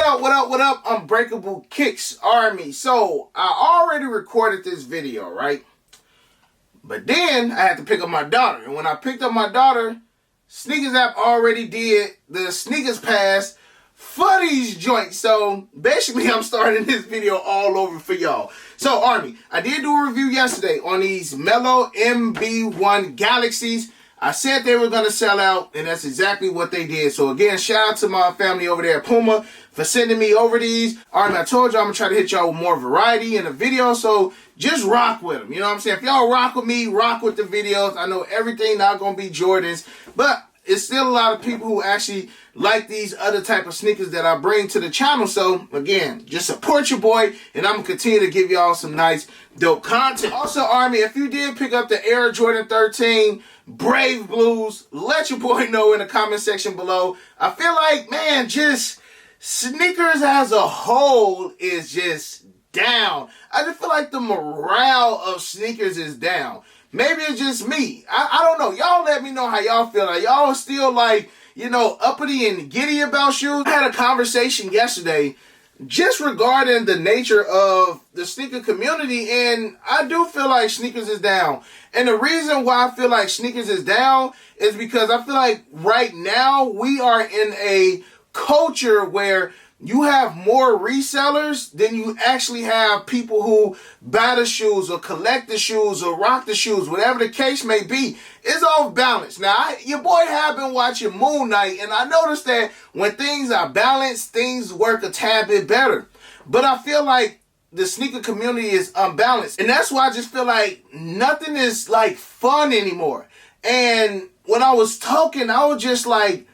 up, what up, what up? Unbreakable Kicks Army. So, I already recorded this video, right? But then, I had to pick up my daughter. And when I picked up my daughter, Sneakers app already did the Sneakers Pass for these joints. So, basically, I'm starting this video all over for y'all. So, Army, I did do a review yesterday on these Mellow MB1 Galaxies. I said they were going to sell out, and that's exactly what they did. So, again, shout out to my family over there at Puma for sending me over these. All right, I told you I'm going to try to hit y'all with more variety in the video, so just rock with them. You know what I'm saying? If y'all rock with me, rock with the videos. I know everything not going to be Jordans, but it's still a lot of people who actually like these other type of sneakers that I bring to the channel. So, again, just support your boy, and I'm going to continue to give y'all some nice, dope content. Also, Army, if you did pick up the Air Jordan 13 Brave Blues, let your boy know in the comment section below. I feel like, man, just sneakers as a whole is just down. I just feel like the morale of sneakers is down. Maybe it's just me. I don't know. Y'all let me know how y'all feel. Are y'all still like, you know, uppity and giddy about shoes? I had a conversation yesterday just regarding the nature of the sneaker community, and I do feel like sneakers is down. And the reason why I feel like sneakers is down is because I feel like right now we are in a culture where you have more resellers than you actually have people who buy the shoes or collect the shoes or rock the shoes, whatever the case may be. It's off balance. Now, your boy have been watching Moon Knight, and I noticed that when things are balanced, things work a tad bit better. But I feel like the sneaker community is unbalanced, and that's why I just feel like nothing is like fun anymore. And when I was talking, I was just like,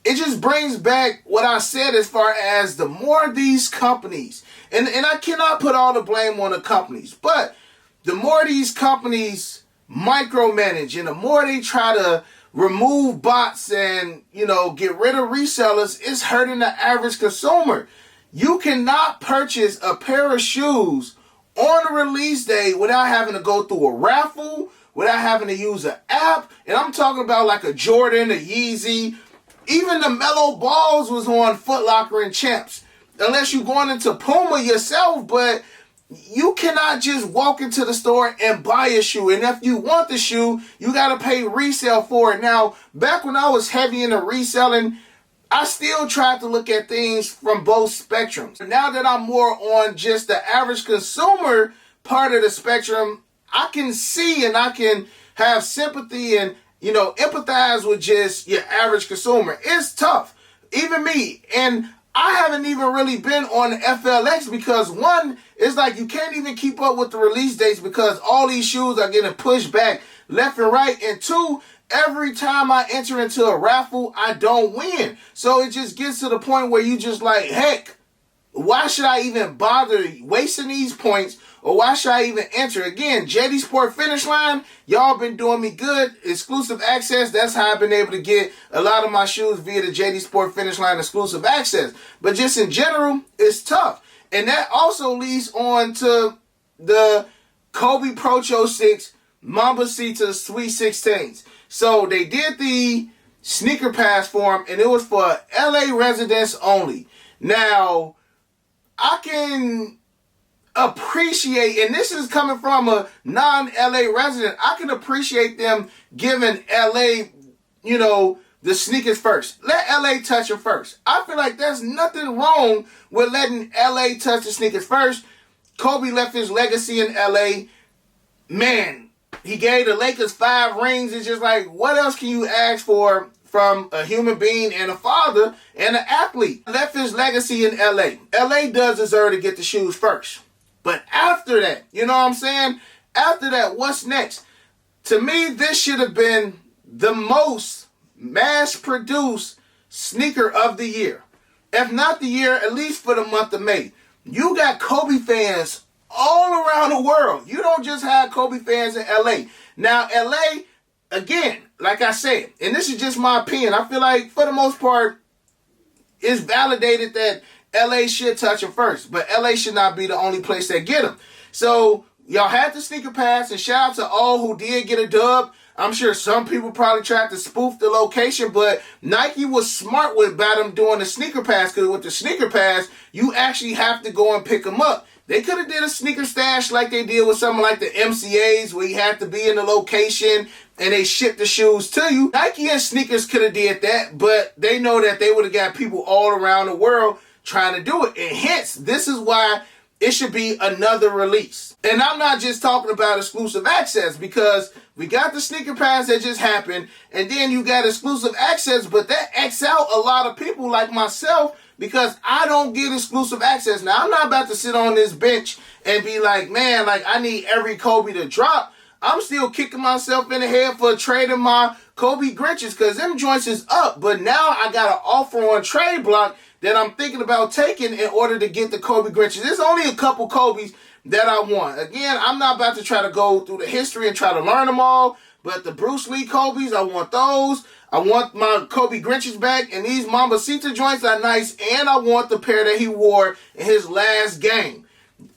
it just brings back what I said as far as the more these companies, and I cannot put all the blame on the companies, but the more these companies micromanage and the more they try to remove bots and, you know, get rid of resellers, it's hurting the average consumer. You cannot purchase a pair of shoes on a release day without having to go through a raffle, without having to use an app, and I'm talking about like a Jordan, a Yeezy. Even the Mellow Balls was on Foot Locker and Champs. Unless you're going into Puma yourself, but you cannot just walk into the store and buy a shoe. And if you want the shoe, you got to pay resale for it. Now, back when I was heavy into reselling, I still tried to look at things from both spectrums. Now that I'm more on just the average consumer part of the spectrum, I can see and I can have sympathy and, you know, empathize with just your average consumer. It's tough. Even me. And I haven't even really been on FLX because, one, it's like you can't even keep up with the release dates because all these shoes are getting pushed back left and right. And two, every time I enter into a raffle, I don't win. So it just gets to the point where you just like, heck, why should I even bother wasting these points? Or why should I even enter? Again, JD Sport Finish Line, y'all been doing me good. Exclusive access, that's how I've been able to get a lot of my shoes via the JD Sport Finish Line exclusive access. But just in general, it's tough. And that also leads on to the Kobe Protro 6 Mambacita Sweet 16s. So they did the sneaker pass for them, and it was for LA residents only. Now, I can appreciate, and this is coming from a non-LA resident, I can appreciate them giving LA, you know, the sneakers first. Let LA touch it first. I feel like there's nothing wrong with letting LA touch the sneakers first. Kobe left his legacy in LA. Man, he gave the Lakers 5 rings. It's just like, what else can you ask for from a human being and a father and an athlete? Left his legacy in LA. LA does deserve to get the shoes first. But after that, you know what I'm saying? After that, what's next? To me, this should have been the most mass-produced sneaker of the year. If not the year, at least for the month of May. You got Kobe fans all around the world. You don't just have Kobe fans in LA. Now, LA, again, like I said, and this is just my opinion, I feel like for the most part, it's validated that LA should touch them first, but LA should not be the only place that get them. So y'all had the sneaker pass, and shout out to all who did get a dub. I'm sure some people probably tried to spoof the location, but Nike was smart about them doing the sneaker pass, because with the sneaker pass, you actually have to go and pick them up. They could have did a sneaker stash like they did with something like the MCAs, where you had to be in the location and they ship the shoes to you. Nike and sneakers could have did that, but they know that they would have got people all around the world trying to do it. And hence, this is why it should be another release. And I'm not just talking about exclusive access, because we got the sneaker pass that just happened, and then you got exclusive access, but that X out a lot of people like myself, because I don't get exclusive access. Now, I'm not about to sit on this bench and be like, man, like I need every Kobe to drop. I'm still kicking myself in the head for trading my Kobe Grinches, because them joints is up. But now I got an offer on trade block that I'm thinking about taking in order to get the Kobe Grinches. There's only a couple Kobe's that I want. Again, I'm not about to try to go through the history and try to learn them all, but the Bruce Lee Kobe's, I want those. I want my Kobe Grinches back, and these Mambacita joints are nice, and I want the pair that he wore in his last game.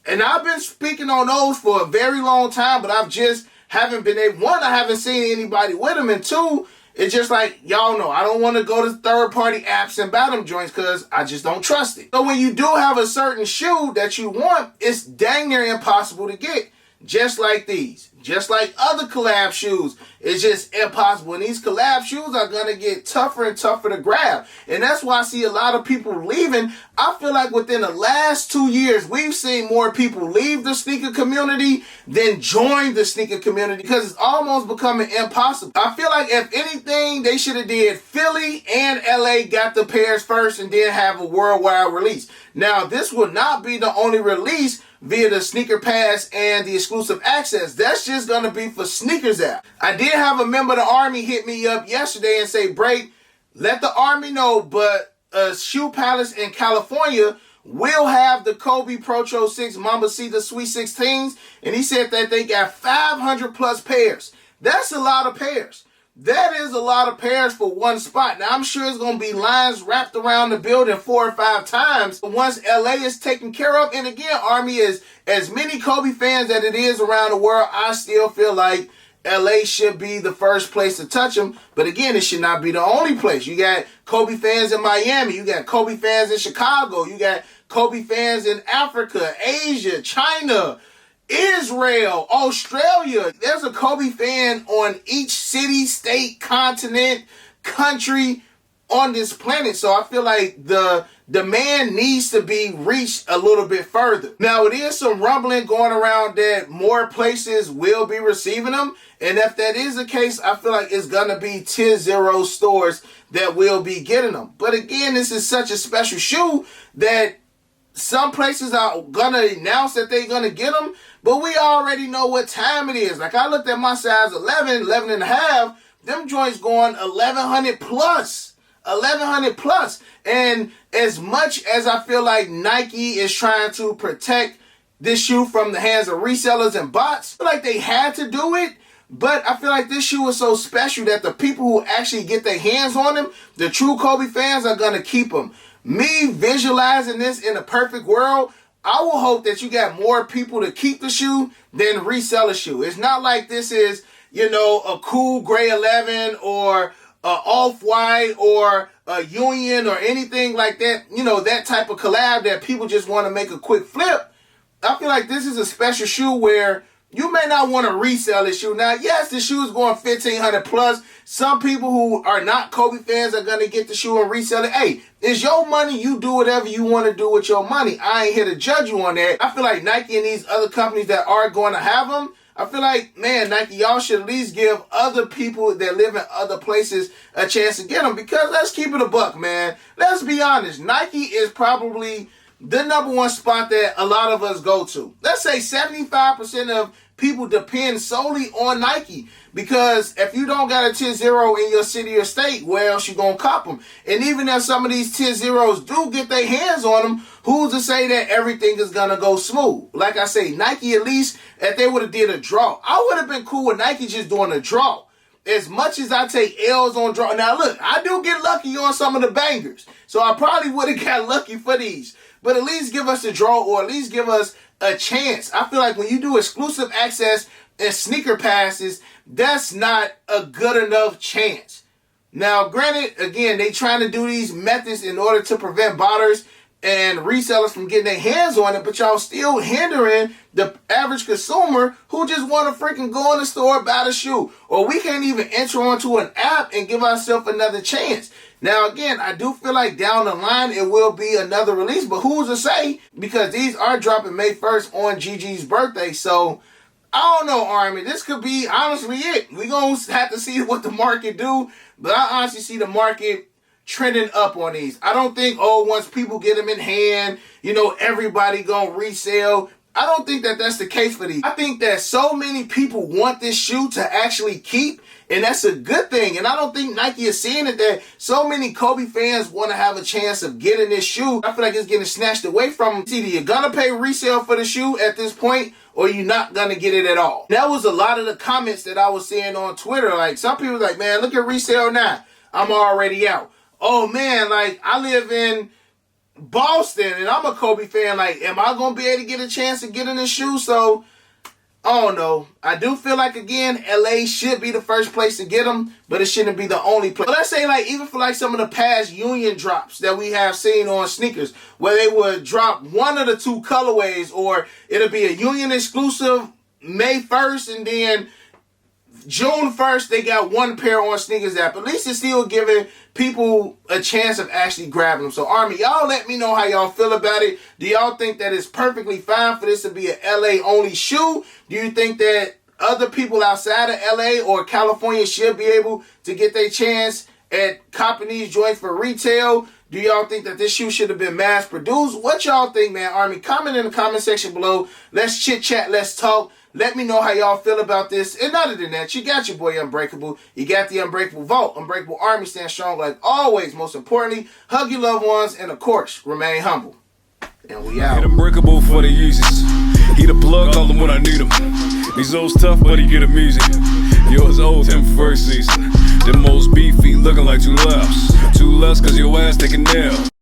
And I've been speaking on those for a very long time, but I've just haven't been able, one, I haven't seen anybody with them, and two, it's just like, y'all know, I don't want to go to third-party apps and buy them joints because I just don't trust it. So when you do have a certain shoe that you want, it's dang near impossible to get. Just like these. Just like other collab shoes. It's just impossible. And these collab shoes are going to get tougher and tougher to grab. And that's why I see a lot of people leaving. I feel like within the last 2 years, we've seen more people leave the sneaker community than join the sneaker community, because it's almost becoming impossible. I feel like if anything, they should have did Philly and LA got the pairs first and then have a worldwide release. Now, this will not be the only release via the sneaker pass and the exclusive access. That's just going to be for sneakers app. I did have a member of the Army hit me up yesterday and say, Bray, let the Army know, but Shoe Palace in California will have the Kobe Protro 6 Mambacita Sweet 16s, and he said that they got 500 plus pairs. That's a lot of pairs. That is a lot of pairs for one spot. Now, I'm sure it's going to be lines wrapped around the building 4 or 5 times. But once LA is taken care of, and again, Army is as many Kobe fans that it is around the world, I still feel like LA should be the first place to touch them. But again, it should not be the only place. You got Kobe fans in Miami. You got Kobe fans in Chicago. You got Kobe fans in Africa, Asia, China, Israel, Australia. There's a Kobe fan on each city, state, continent, country on this planet. So I feel like the demand needs to be reached a little bit further. Now, it is some rumbling going around that more places will be receiving them. And if that is the case, I feel like it's going to be tier 0 stores that will be getting them. But again, this is such a special shoe that some places are going to announce that they're going to get them, but we already know what time it is. Like, I looked at my size 11 and a half, them joints going 1,100 plus. 1,100 plus. And as much as I feel like Nike is trying to protect this shoe from the hands of resellers and bots, I feel like they had to do it. But I feel like this shoe is so special that the people who actually get their hands on them, the true Kobe fans, are going to keep them. Me visualizing this in a perfect world, I will hope that you got more people to keep the shoe than resell a shoe. It's not like this is, you know, a cool gray 11 or a off-white or a Union or anything like that. You know, that type of collab that people just want to make a quick flip. I feel like this is a special shoe where you may not want to resell this shoe. Now, yes, the shoe is going 1,500 plus. Some people who are not Kobe fans are going to get the shoe and resell it. Hey, it's your money. You do whatever you want to do with your money. I ain't here to judge you on that. I feel like Nike and these other companies that are going to have them, I feel like, man, Nike, y'all should at least give other people that live in other places a chance to get them. Because let's keep it a buck, man. Let's be honest. Nike is probably the #1 spot that a lot of us go to. Let's say 75% of people depend solely on Nike, because if you don't got a tier 0 in your city or state, where else you gonna cop them? And even if some of these tier 0s do get their hands on them, who's to say that everything is gonna go smooth? Like I say, Nike, at least if they would have did a draw, I would have been cool with Nike just doing a draw. As much as I take L's on draw. Now look, I do get lucky on some of the bangers, so I probably would have got lucky for these. But at least give us a draw, or at least give us a chance. I feel like when you do exclusive access and sneaker passes, that's not a good enough chance. Now, granted, again, they trying to do these methods in order to prevent botters and resellers from getting their hands on it, but y'all still hindering the average consumer who just want to freaking go in the store, buy the shoe. Or we can't even enter onto an app and give ourselves another chance. Now, again, I do feel like down the line it will be another release, but who's to say? Because these are dropping May 1st on Gigi's birthday, so I don't know, Army. This could be honestly it. We're going to have to see what the market do, but I honestly see the market trending up on these. I don't think, once people get them in hand, everybody gonna resell. I don't think that that's the case for these. I think that so many people want this shoe to actually keep, and that's a good thing. And I don't think Nike is seeing it that so many Kobe fans want to have a chance of getting this shoe. I feel like it's getting snatched away from them. It's either you're gonna pay resale for the shoe at this point, or you're not gonna get it at all. That was a lot of the comments that I was seeing on Twitter. Like, some people like, man, look at resale now. I'm already out. Oh man, like, I live in Boston and I'm a Kobe fan. Like, am I going to be able to get a chance to get in this shoe? So, I don't know. I do feel like, again, LA should be the first place to get them, but it shouldn't be the only place. But let's say, like, even for like some of the past Union drops that we have seen on sneakers, where they would drop one of the two colorways, or it'll be a Union exclusive May 1st, and then June 1st, they got one pair on sneakers app. At least it's still giving people a chance of actually grabbing them. So, Army, y'all let me know how y'all feel about it. Do y'all think that it's perfectly fine for this to be an LA-only shoe? Do you think that other people outside of LA or California should be able to get their chance at copping these joints for retail? Do y'all think that this shoe should have been mass-produced? What y'all think, man? Army, comment in the comment section below. Let's chit-chat. Let's talk. Let me know how y'all feel about this. And other than that, you got your boy Unbreakable. You got the Unbreakable Vault. Unbreakable Army stands strong like always. Most importantly, hug your loved ones and, of course, remain humble. And we out. Hit Unbreakable for the uses. He the plug, call him when I need him. These old's tough, but he get a music. Yours old, him first season. The most beefy, looking like two laughs. Two less, cause your ass taking nail.